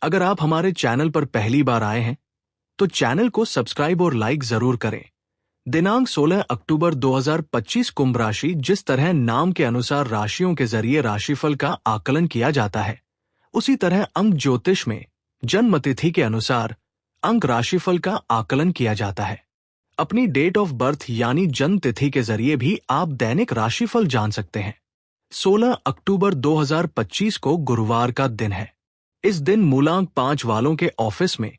अगर आप हमारे चैनल पर पहली बार आए हैं तो चैनल को सब्सक्राइब और लाइक जरूर करें। दिनांक 16 अक्टूबर 2025 कुंभ राशि। जिस तरह नाम के अनुसार राशियों के जरिए राशिफल का आकलन किया जाता है, उसी तरह अंक ज्योतिष में जन्मतिथि के अनुसार अंक राशिफल का आकलन किया जाता है। अपनी डेट ऑफ बर्थ यानी जन्म तिथि के जरिए भी आप दैनिक राशिफल जान सकते हैं। 16 अक्टूबर 2025 को गुरुवार का दिन है। इस दिन मूलांक 5 वालों के ऑफिस में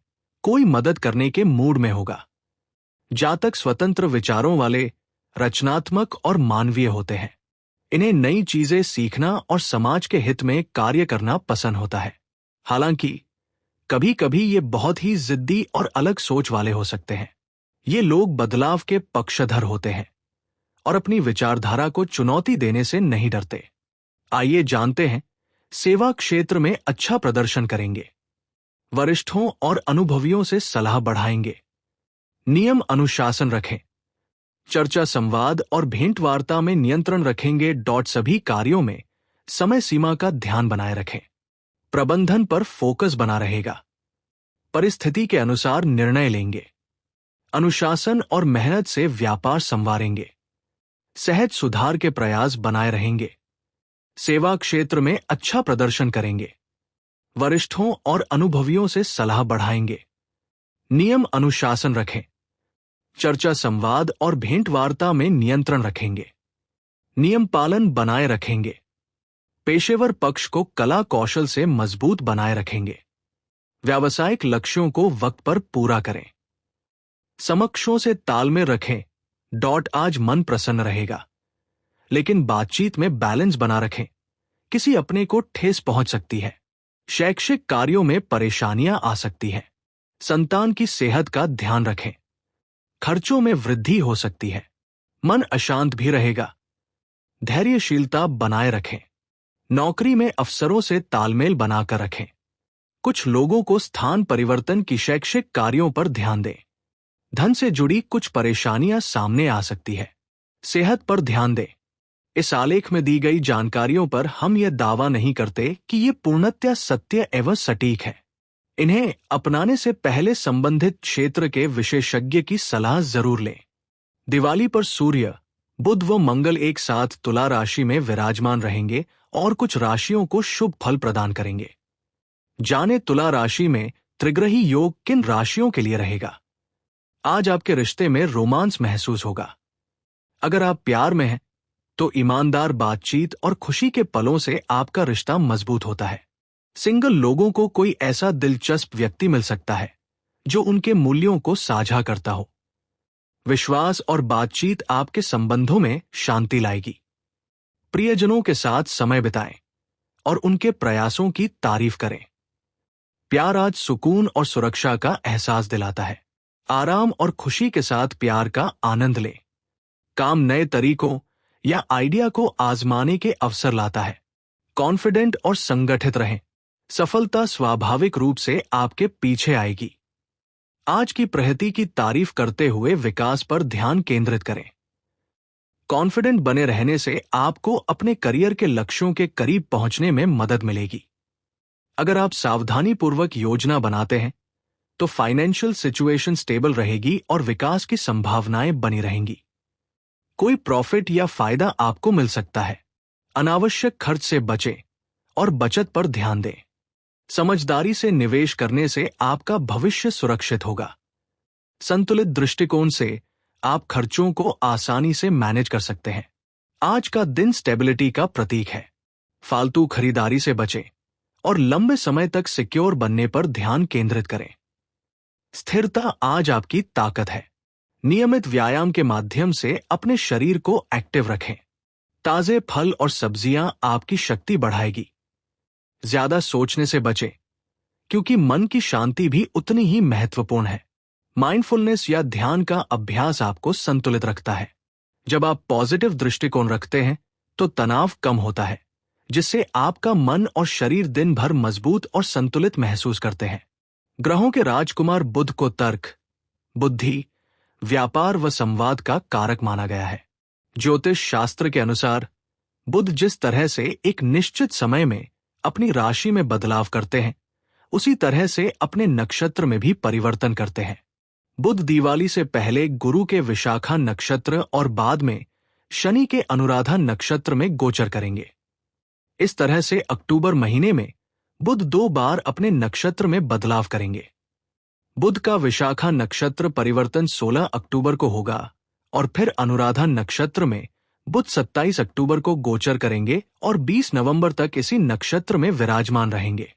कोई मदद करने के मूड में होगा। जातक स्वतंत्र विचारों वाले, रचनात्मक और मानवीय होते हैं। इन्हें नई चीजें सीखना और समाज के हित में कार्य करना पसंद होता है। हालांकि कभी कभी ये बहुत ही जिद्दी और अलग सोच वाले हो सकते हैं। ये लोग बदलाव के पक्षधर होते हैं और अपनी विचारधारा को चुनौती देने से नहीं डरते। आइए जानते हैं, सेवा क्षेत्र में अच्छा प्रदर्शन करेंगे। वरिष्ठों और अनुभवियों से सलाह बढ़ाएंगे। नियम अनुशासन रखें। चर्चा, संवाद और भेंट वार्ता में नियंत्रण रखेंगे। सभी कार्यों में समय सीमा का ध्यान बनाए रखें। प्रबंधन पर फोकस बना रहेगा। परिस्थिति के अनुसार निर्णय लेंगे। अनुशासन और मेहनत से व्यापार संवारेंगे। सहज सुधार के प्रयास बनाए रहेंगे। सेवा क्षेत्र में अच्छा प्रदर्शन करेंगे। वरिष्ठों और अनुभवियों से सलाह बढ़ाएंगे। नियम अनुशासन रखें। चर्चा, संवाद और भेंट वार्ता में नियंत्रण रखेंगे। नियम पालन बनाए रखेंगे। पेशेवर पक्ष को कला कौशल से मजबूत बनाए रखेंगे। व्यावसायिक लक्ष्यों को वक्त पर पूरा करें। समकक्षों से तालमेल रखें। आज मन प्रसन्न रहेगा, लेकिन बातचीत में बैलेंस बना रखें। किसी अपने को ठेस पहुंच सकती है। शैक्षिक कार्यों में परेशानियां आ सकती हैं। संतान की सेहत का ध्यान रखें। खर्चों में वृद्धि हो सकती है। मन अशांत भी रहेगा। धैर्यशीलता बनाए रखें। नौकरी में अफसरों से तालमेल बनाकर रखें। कुछ लोगों को स्थान परिवर्तन की शैक्षिक कार्यों पर ध्यान दें। धन से जुड़ी कुछ परेशानियां सामने आ सकती है। सेहत पर ध्यान दें। इस आलेख में दी गई जानकारियों पर हम यह दावा नहीं करते कि ये पूर्णतः सत्य एवं सटीक है। इन्हें अपनाने से पहले संबंधित क्षेत्र के विशेषज्ञ की सलाह जरूर लें। दिवाली पर सूर्य, बुध व मंगल एक साथ तुला राशि में विराजमान रहेंगे और कुछ राशियों को शुभ फल प्रदान करेंगे। जाने तुला राशि में त्रिग्रही योग किन राशियों के लिए रहेगा। आज आपके रिश्ते में रोमांस महसूस होगा। अगर आप प्यार में हैं तो ईमानदार बातचीत और खुशी के पलों से आपका रिश्ता मजबूत होता है। सिंगल लोगों को कोई ऐसा दिलचस्प व्यक्ति मिल सकता है जो उनके मूल्यों को साझा करता हो। विश्वास और बातचीत आपके संबंधों में शांति लाएगी। प्रियजनों के साथ समय बिताएं और उनके प्रयासों की तारीफ करें। प्यार आज सुकून और सुरक्षा का एहसास दिलाता है। आराम और खुशी के साथ प्यार का आनंद लें। काम नए तरीकों या आइडिया को आजमाने के अवसर लाता है। कॉन्फिडेंट और संगठित रहें। सफलता स्वाभाविक रूप से आपके पीछे आएगी। आज की प्रगति की तारीफ करते हुए विकास पर ध्यान केंद्रित करें। कॉन्फिडेंट बने रहने से आपको अपने करियर के लक्ष्यों के करीब पहुंचने में मदद मिलेगी। अगर आप सावधानीपूर्वक योजना बनाते हैं तो फाइनेंशियल सिचुएशन स्टेबल रहेगी और विकास की संभावनाएं बनी रहेंगी। कोई प्रॉफिट या फायदा आपको मिल सकता है। अनावश्यक खर्च से बचें और बचत पर ध्यान दें। समझदारी से निवेश करने से आपका भविष्य सुरक्षित होगा। संतुलित दृष्टिकोण से आप खर्चों को आसानी से मैनेज कर सकते हैं। आज का दिन स्टेबिलिटी का प्रतीक है। फालतू खरीदारी से बचें और लंबे समय तक सिक्योर बनने पर ध्यान केंद्रित करें। स्थिरता आज आपकी ताकत है। नियमित व्यायाम के माध्यम से अपने शरीर को एक्टिव रखें। ताजे फल और सब्जियां आपकी शक्ति बढ़ाएगी। ज्यादा सोचने से बचें, क्योंकि मन की शांति भी उतनी ही महत्वपूर्ण है। माइंडफुलनेस या ध्यान का अभ्यास आपको संतुलित रखता है। जब आप पॉजिटिव दृष्टिकोण रखते हैं तो तनाव कम होता है, जिससे आपका मन और शरीर दिन भर मजबूत और संतुलित महसूस करते हैं। ग्रहों के राजकुमार बुध को तर्क, बुद्धि, व्यापार व संवाद का कारक माना गया है। ज्योतिष शास्त्र के अनुसार बुध जिस तरह से एक निश्चित समय में अपनी राशि में बदलाव करते हैं, उसी तरह से अपने नक्षत्र में भी परिवर्तन करते हैं। बुध दिवाली से पहले गुरु के विशाखा नक्षत्र और बाद में शनि के अनुराधा नक्षत्र में गोचर करेंगे। इस तरह से अक्टूबर महीने में बुध 2 बार अपने नक्षत्र में बदलाव करेंगे। बुध का विशाखा नक्षत्र परिवर्तन 16 अक्टूबर को होगा और फिर अनुराधा नक्षत्र में बुध 27 अक्टूबर को गोचर करेंगे और 20 नवंबर तक इसी नक्षत्र में विराजमान रहेंगे।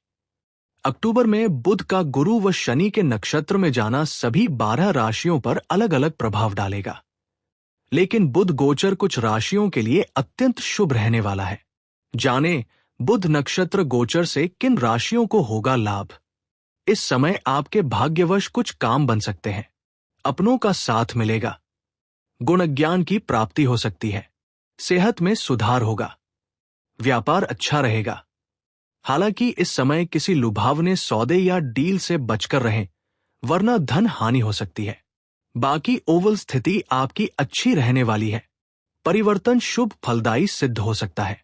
अक्टूबर में बुध का गुरु व शनि के नक्षत्र में जाना सभी 12 राशियों पर अलग अलग प्रभाव डालेगा, लेकिन बुध गोचर कुछ राशियों के लिए अत्यंत शुभ रहने वाला है। जाने बुध नक्षत्र गोचर से किन राशियों को होगा लाभ। इस समय आपके भाग्यवश कुछ काम बन सकते हैं, अपनों का साथ मिलेगा, गुण ज्ञान की प्राप्ति हो सकती है, सेहत में सुधार होगा, व्यापार अच्छा रहेगा। हालांकि इस समय किसी लुभावने सौदे या डील से बचकर रहें, वरना धन हानि हो सकती है। बाकी ओवल स्थिति आपकी अच्छी रहने वाली है। परिवर्तन शुभ फलदायी सिद्ध हो सकता है।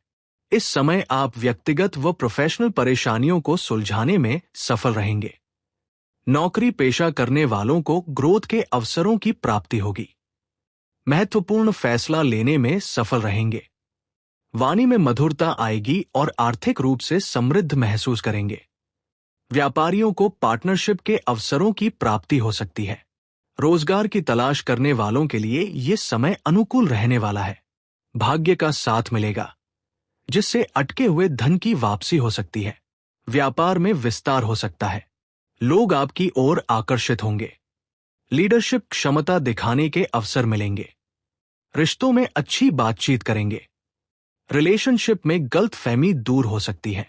इस समय आप व्यक्तिगत व प्रोफेशनल परेशानियों को सुलझाने में सफल रहेंगे। नौकरी पेशा करने वालों को ग्रोथ के अवसरों की प्राप्ति होगी। महत्वपूर्ण फैसला लेने में सफल रहेंगे। वाणी में मधुरता आएगी और आर्थिक रूप से समृद्ध महसूस करेंगे। व्यापारियों को पार्टनरशिप के अवसरों की प्राप्ति हो सकती है। रोजगार की तलाश करने वालों के लिए ये समय अनुकूल रहने वाला है। भाग्य का साथ मिलेगा, जिससे अटके हुए धन की वापसी हो सकती है। व्यापार में विस्तार हो सकता है। लोग आपकी ओर आकर्षित होंगे। लीडरशिप क्षमता दिखाने के अवसर मिलेंगे। रिश्तों में अच्छी बातचीत करेंगे। रिलेशनशिप में गलतफहमी दूर हो सकती है।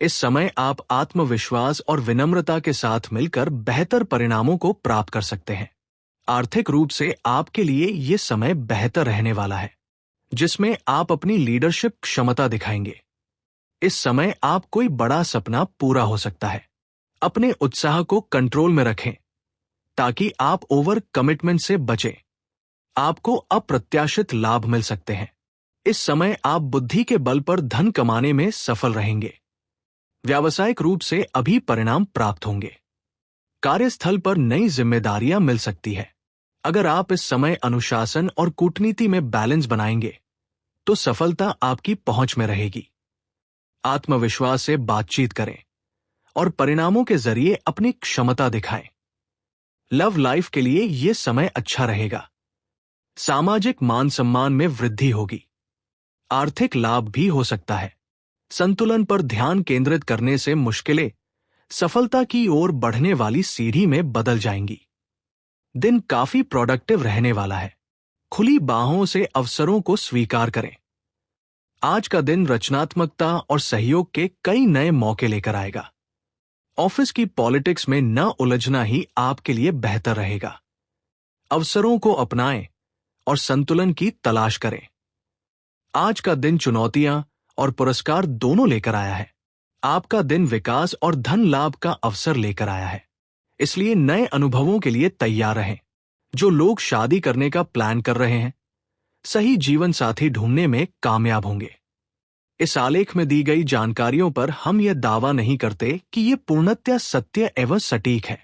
इस समय आप आत्मविश्वास और विनम्रता के साथ मिलकर बेहतर परिणामों को प्राप्त कर सकते हैं। आर्थिक रूप से आपके लिए ये समय बेहतर रहने वाला है, जिसमें आप अपनी लीडरशिप क्षमता दिखाएंगे। इस समय आप कोई बड़ा सपना पूरा हो सकता है। अपने उत्साह को कंट्रोल में रखें ताकि आप ओवर कमिटमेंट से बचें। आपको अप्रत्याशित लाभ मिल सकते हैं। इस समय आप बुद्धि के बल पर धन कमाने में सफल रहेंगे। व्यावसायिक रूप से अभी परिणाम प्राप्त होंगे। कार्यस्थल पर नई जिम्मेदारियां मिल सकती है। अगर आप इस समय अनुशासन और कूटनीति में बैलेंस बनाएंगे तो सफलता आपकी पहुंच में रहेगी। आत्मविश्वास से बातचीत करें और परिणामों के जरिए अपनी क्षमता दिखाएं। लव लाइफ के लिए यह समय अच्छा रहेगा। सामाजिक मान सम्मान में वृद्धि होगी। आर्थिक लाभ भी हो सकता है। संतुलन पर ध्यान केंद्रित करने से मुश्किलें सफलता की ओर बढ़ने वाली सीढ़ी में बदल जाएंगी। दिन काफी प्रोडक्टिव रहने वाला है। खुली बाहों से अवसरों को स्वीकार करें। आज का दिन रचनात्मकता और सहयोग के कई नए मौके लेकर आएगा। ऑफिस की पॉलिटिक्स में न उलझना ही आपके लिए बेहतर रहेगा। अवसरों को अपनाएं और संतुलन की तलाश करें। आज का दिन चुनौतियां और पुरस्कार दोनों लेकर आया है। आपका दिन विकास और धन लाभ का अवसर लेकर आया है, इसलिए नए अनुभवों के लिए तैयार रहें। जो लोग शादी करने का प्लान कर रहे हैं, सही जीवन साथी ढूंढने में कामयाब होंगे। इस आलेख में दी गई जानकारियों पर हम यह दावा नहीं करते कि ये पूर्णतया सत्य एवं सटीक है।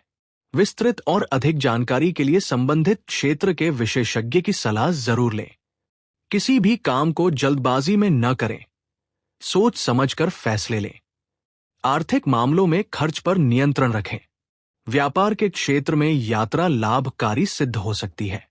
विस्तृत और अधिक जानकारी के लिए संबंधित क्षेत्र के विशेषज्ञ की सलाह जरूर लें। किसी भी काम को जल्दबाजी में न करें। सोच समझकर फैसले लें। आर्थिक मामलों में खर्च पर नियंत्रण रखें। व्यापार के क्षेत्र में यात्रा लाभकारी सिद्ध हो सकती है।